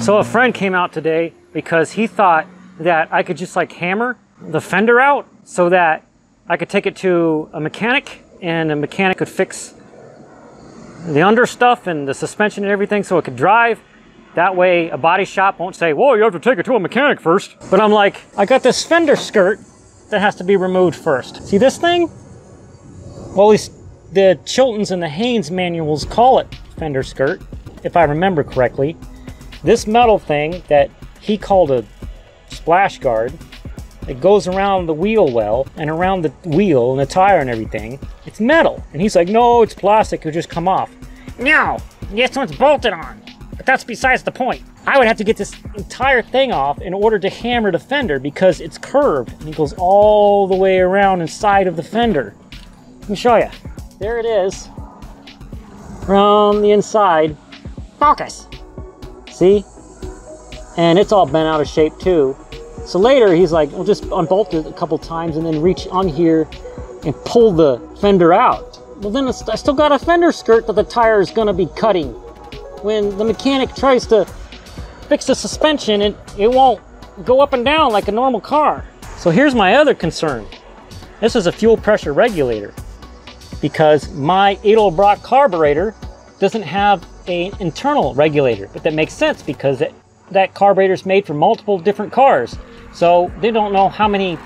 So a friend came out today because he thought that I could just like hammer the fender out so that I could take it to a mechanic and the mechanic could fix the under stuff and the suspension and everything so it could drive. That way a body shop won't say, whoa, you have to take it to a mechanic first. But I'm like, I got this fender skirt that has to be removed first. See this thing? Well, at least the Chilton's and the Haynes manuals call it fender skirt, if I remember correctly. This metal thing that he called a splash guard, it goes around the wheel well and around the wheel and the tire and everything. It's metal. And he's like, no, it's plastic, it'll just come off. No, this one's bolted on. But that's besides the point. I would have to get this entire thing off in order to hammer the fender because it's curved and it goes all the way around inside of the fender. Let me show you. There it is. Around the inside. Focus. See? And it's all bent out of shape too. So later he's like, we'll just unbolt it a couple times and then reach on here and pull the fender out. Well then I still got a fender skirt that the tire is gonna be cutting. When the mechanic tries to fix the suspension, it won't go up and down like a normal car. So here's my other concern. This is a fuel pressure regulator because my Edelbrock carburetor doesn't have an internal regulator, but that makes sense because that carburetor is made for multiple different cars. So they don't know how many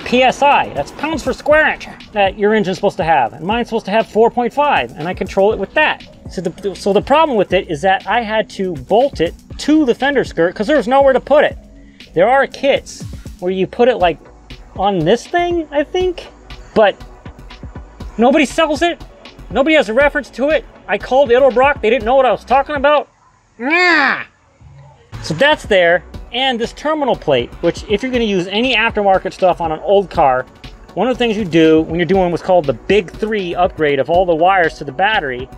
PSI, that's pounds per square inch, that your engine's supposed to have. And mine's supposed to have 4.5, and I control it with that. So the problem with it is that I had to bolt it to the fender skirt because there was nowhere to put it. There are kits where you put it like on this thing, I think, but nobody sells it. Nobody has a reference to it. I called Edelbrock, they didn't know what I was talking about. So that's there, and this terminal plate, which if you're gonna use any aftermarket stuff on an old car, one of the things you do when you're doing what's called the Big 3 upgrade of all the wires to the battery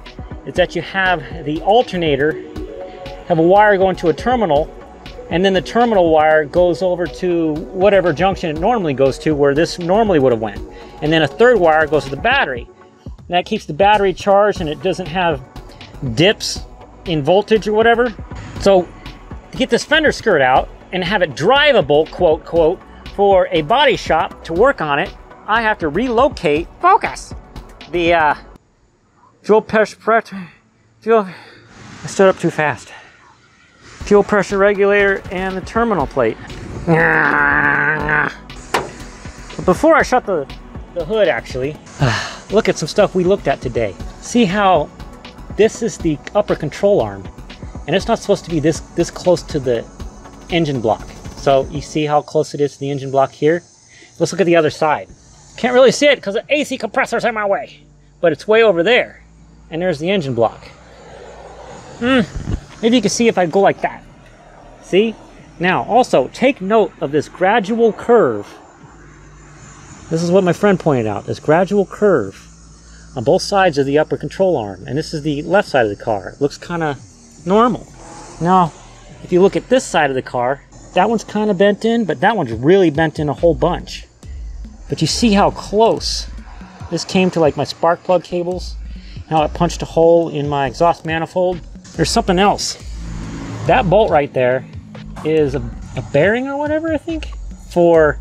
is that you have the alternator, have a wire going to a terminal, and then the terminal wire goes over to whatever junction it normally goes to where this normally would have went. And then a third wire goes to the battery. And that keeps the battery charged and it doesn't have dips in voltage or whatever. So to get this fender skirt out and have it drivable, quote, quote, for a body shop to work on it, I have to relocate, focus, the fuel pressure, I stood up too fast. Fuel pressure regulator and the terminal plate. But before I shut the hood actually, look at some stuff we looked at today. See how this is the upper control arm and it's not supposed to be this close to the engine block. So you see how close it is to the engine block here? Let's look at the other side. Can't really see it because the AC compressor's in my way, but it's way over there. And there's the engine block. Maybe you can see if I go like that. See? Now, also, take note of this gradual curve. This is what my friend pointed out, this gradual curve on both sides of the upper control arm. And this is the left side of the car. It looks kind of normal. Now, if you look at this side of the car, that one's kind of bent in, but that one's really bent in a whole bunch. But you see how close this came to like my spark plug cables? How it punched a hole in my exhaust manifold. There's something else. That bolt right there is a bearing or whatever, I think, for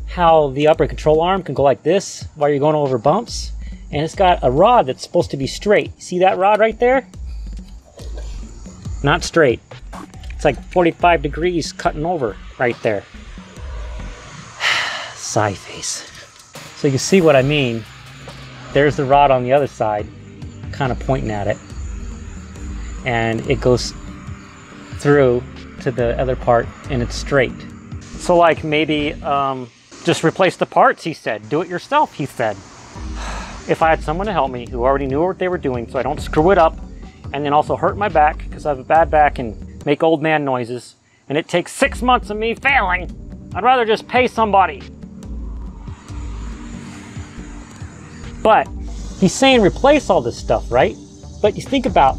how the upper control arm can go like this while you're going over bumps. And it's got a rod that's supposed to be straight. See that rod right there? Not straight. It's like 45 degrees cutting over right there. Sigh face. So you can see what I mean. There's the rod on the other side, kind of pointing at it. And it goes through to the other part and it's straight. So like maybe just replace the parts, he said. Do it yourself, he said. If I had someone to help me who already knew what they were doing so I don't screw it up and then also hurt my back because I have a bad back and make old man noises and it takes 6 months of me failing, I'd rather just pay somebody. But he's saying replace all this stuff, right? But you think about,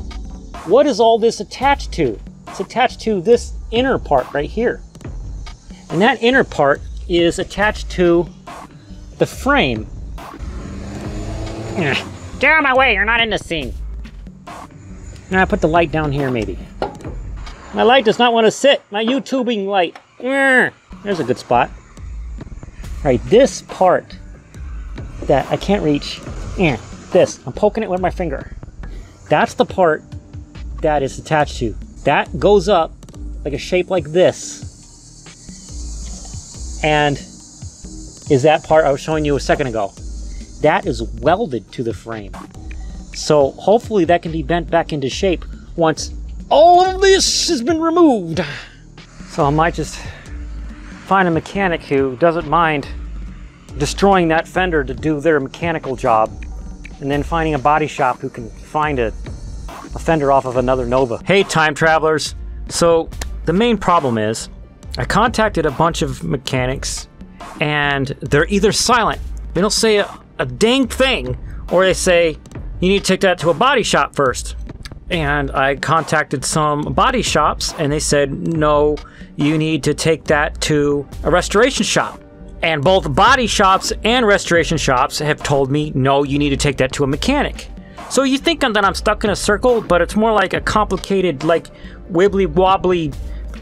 what is all this attached to? It's attached to this inner part right here. And that inner part is attached to the frame. Get out of my way, you're not in the scene. Now I put the light down here maybe. My light does not want to sit. My YouTubing light. There's a good spot. All right, this part that I can't reach. This. I'm poking it with my finger. That's the part that is attached to. That goes up like a shape like this. And is that part I was showing you a second ago. That is welded to the frame. So hopefully that can be bent back into shape once all of this has been removed. So I might just find a mechanic who doesn't mind destroying that fender to do their mechanical job, and then finding a body shop who can find a fender off of another Nova. Hey, time travelers. So the main problem is I contacted a bunch of mechanics and they're either silent, they don't say a dang thing, or they say you need to take that to a body shop first. And I contacted some body shops and they said, no, you need to take that to a restoration shop. And both body shops and restoration shops have told me, no, you need to take that to a mechanic. So you think that I'm stuck in a circle, but it's more like a complicated, like, wibbly wobbly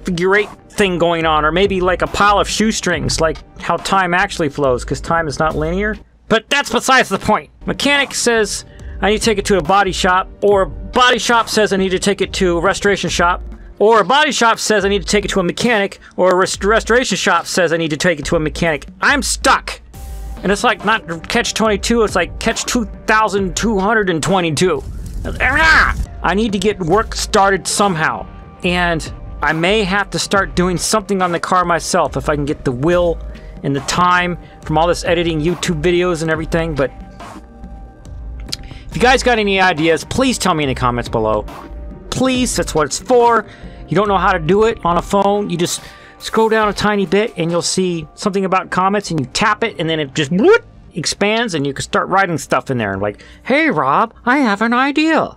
figure eight thing going on, or maybe like a pile of shoestrings, like how time actually flows, because time is not linear. But that's besides the point. Mechanic says I need to take it to a body shop, or a body shop says I need to take it to a restoration shop, or a body shop says I need to take it to a mechanic, or a restoration shop says I need to take it to a mechanic. I'm stuck. And it's like not catch-22, it's like catch 2,222. I need to get work started somehow. And I may have to start doing something on the car myself if I can get the will and the time from all this editing YouTube videos and everything. But if you guys got any ideas, please tell me in the comments below. Please, that's what it's for. You don't know how to do it on a phone, you just scroll down a tiny bit and you'll see something about comments and you tap it and then it just whoop, expands and you can start writing stuff in there and like, hey Rob, I have an idea.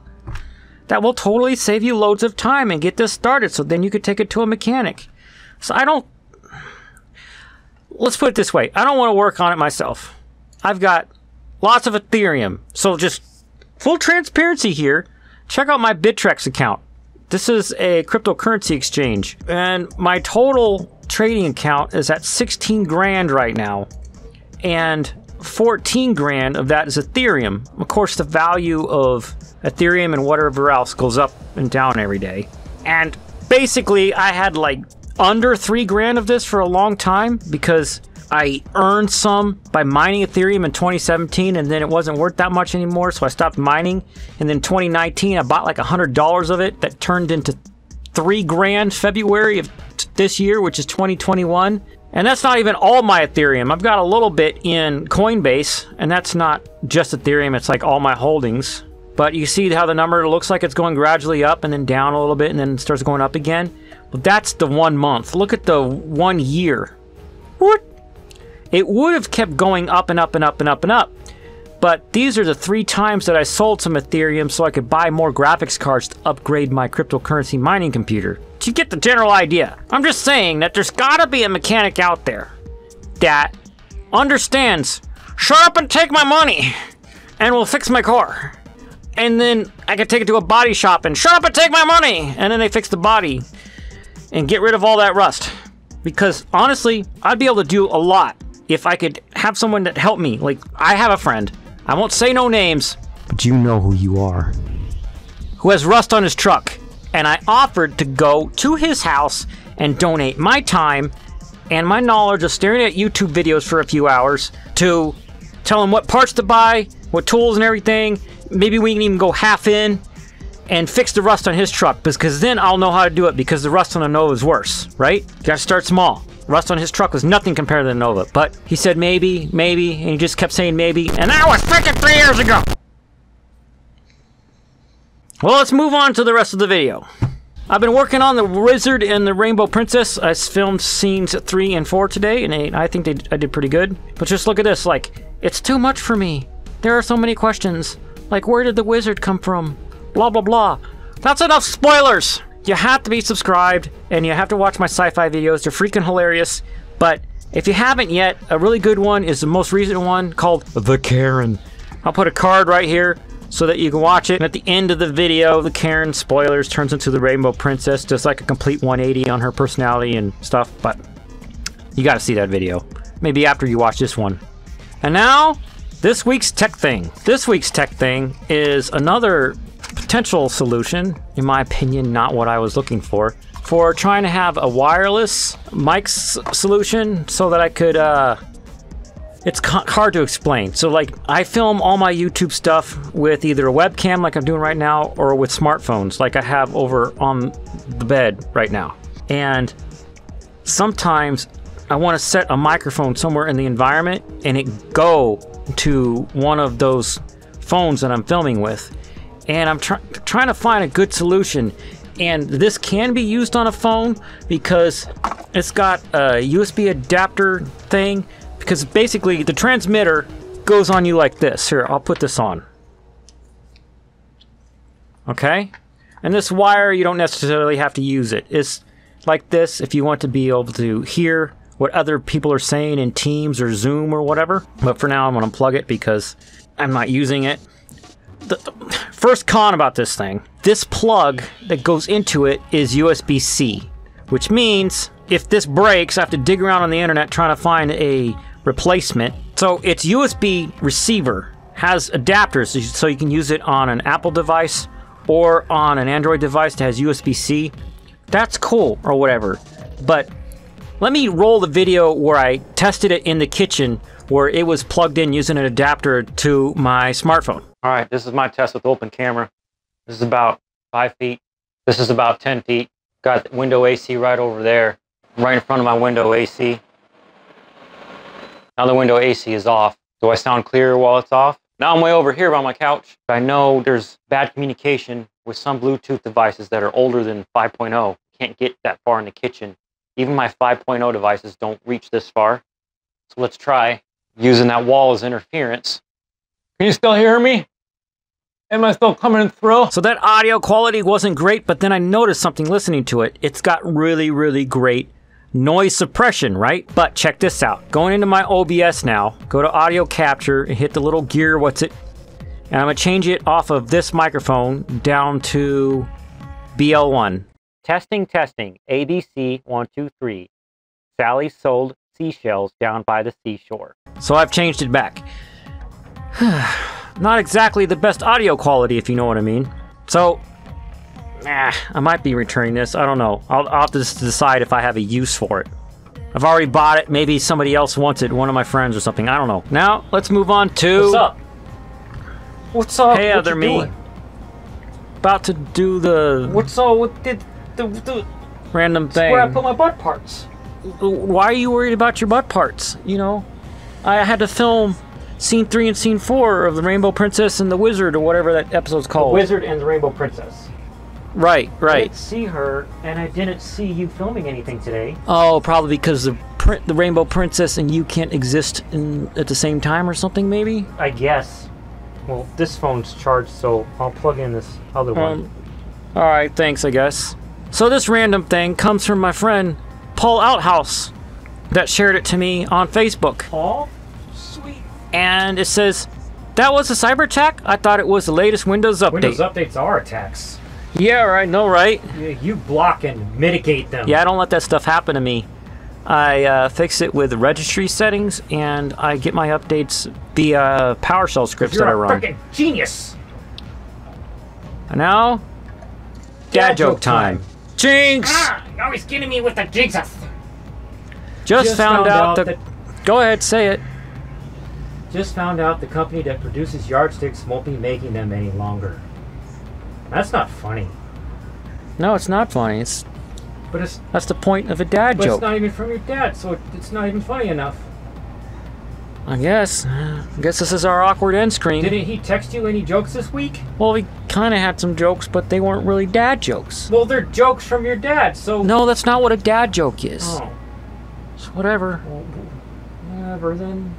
That will totally save you loads of time and get this started, so then you could take it to a mechanic. So let's put it this way, I don't want to work on it myself. I've got lots of Ethereum, so just full transparency here, check out my Bittrex account. This is a cryptocurrency exchange, and my total trading account is at 16 grand right now, and 14 grand of that is Ethereum. Of course, the value of Ethereum and whatever else goes up and down every day. And basically, I had like under 3 grand of this for a long time because I earned some by mining Ethereum in 2017, and then it wasn't worth that much anymore, so I stopped mining. And then 2019, I bought like $100 of it. That turned into 3 grand February of this year, which is 2021. And that's not even all my Ethereum. I've got a little bit in Coinbase, and that's not just Ethereum, it's like all my holdings. But you see how the number looks like it's going gradually up and then down a little bit and then it starts going up again? Well, that's the 1 month. Look at the 1 year. What? It would have kept going up and up and up and up and up. But these are the 3 times that I sold some Ethereum so I could buy more graphics cards to upgrade my cryptocurrency mining computer. You get the general idea. I'm just saying that there's gotta be a mechanic out there that understands, shut up and take my money and we'll fix my car. And then I can take it to a body shop and shut up and take my money. And then they fix the body and get rid of all that rust. Because honestly, I'd be able to do a lot if I could have someone that helped me. Like, I have a friend, I won't say no names, but you know who you are, who has rust on his truck. And I offered to go to his house and donate my time and my knowledge of staring at YouTube videos for a few hours to tell him what parts to buy, what tools and everything. Maybe we can even go half in and fix the rust on his truck, because then I'll know how to do it, because the rust on the Nova is worse, right? You gotta start small. Rust on his truck was nothing compared to the Nova, but he said maybe, and he just kept saying maybe, and that was freaking 3 years ago! Well, let's move on to the rest of the video. I've been working on the Wizard and the Rainbow Princess. I filmed scenes 3 and 4 today, and I think I did pretty good. But just look at this, like, it's too much for me. There are so many questions. Like, where did the wizard come from? Blah, blah, blah. That's enough spoilers! You have to be subscribed, and you have to watch my sci-fi videos. They're freaking hilarious. But if you haven't yet, a really good one is the most recent one called The Karen. I'll put a card right here. so that you can watch it. And at the end of the video, the Karen, spoilers, turns into the Rainbow Princess, just like a complete 180 on her personality and stuff. But you got to see that video. Maybe after you watch this one. And now, this week's tech thing. This week's tech thing is another potential solution, in my opinion, not what I was looking for trying to have a wireless mic solution so that I could, it's hard to explain. So like, I film all my YouTube stuff with either a webcam like I'm doing right now, or with smartphones like I have over on the bed right now. And sometimes I want to set a microphone somewhere in the environment and it go to one of those phones that I'm filming with. And I'm trying to find a good solution. And this can be used on a phone because it's got a USB adapter thing. Because basically the transmitter goes on you like this. Here, I'll put this on. Okay? And this wire, you don't necessarily have to use it. It's like this if you want to be able to hear what other people are saying in Teams or Zoom or whatever. But for now, I'm going to unplug it because I'm not using it. The first con about this thing, this plug that goes into it is USB-C, which means if this breaks, I have to dig around on the internet trying to find a replacement. So its USB receiver has adapters so you can use it on an Apple device or on an Android device that has USB-C. That's cool or whatever. But let me roll the video where I tested it in the kitchen where it was plugged in using an adapter to my smartphone. All right, this is my test with open camera. This is about 5 feet. This is about 10 feet. Got the window AC right over there, right in front of my window AC. Now the window AC is off. Do I sound clearer while it's off? Now I'm way over here by my couch. I know there's bad communication with some Bluetooth devices that are older than 5.0. Can't get that far in the kitchen. Even my 5.0 devices don't reach this far. So let's try using that wall as interference. Can you still hear me? Am I still coming through? So that audio quality wasn't great, but then I noticed something listening to it. It's got really, really great noise suppression, right? But check this out. Going into my OBS now, go to audio capture and hit the little gear, what's it? And I'm gonna change it off of this microphone down to BL1. Testing, testing, ABC 1, 2, 3. Sally sold seashells down by the seashore. So I've changed it back. Not exactly the best audio quality, if you know what I mean. So, I might be returning this. I don't know. I'll have to decide if I have a use for it. I've already bought it. Maybe somebody else wants it, one of my friends or something. I don't know. Now, let's move on to... What's up? What's up? Hey, what other you me. Doing? About to do the... What's up? What did the random thing. where I put my butt parts. Why are you worried about your butt parts? You know, I had to film Scene 3 and Scene 4 of the Rainbow Princess and the Wizard, or whatever that episode's called. The Wizard and the Rainbow Princess. Right, I right. didn't see her, and I didn't see you filming anything today. Oh, probably because the Rainbow Princess and you can't exist at the same time or something, maybe? I guess. Well, this phone's charged, so I'll plug in this other one. Alright, thanks, I guess. So this random thing comes from my friend Paul Outhouse that shared it to me on Facebook. Oh, sweet. And it says, that was a cyber attack? I thought it was the latest Windows update. Windows updates are attacks. Yeah, right, no, right? You block and mitigate them. Yeah, I don't let that stuff happen to me. I fix it with registry settings, and I get my updates via PowerShell scripts that I run. You're a freaking genius! And now, dad joke time. Jinx! You're always kidding me with the jinxes. Just found out that... Go ahead, say it. Just found out the company that produces yardsticks won't be making them any longer. That's not funny. No, it's not funny. That's the point of a dad But joke. it's not even from your dad, so it's not even funny enough. I guess. I guess this is our awkward end screen. Didn't he text you any jokes this week? Well, we kind of had some jokes, but they weren't really dad jokes. Well, they're jokes from your dad, so... No, that's not what a dad joke is. Oh. So whatever. Well, whatever then.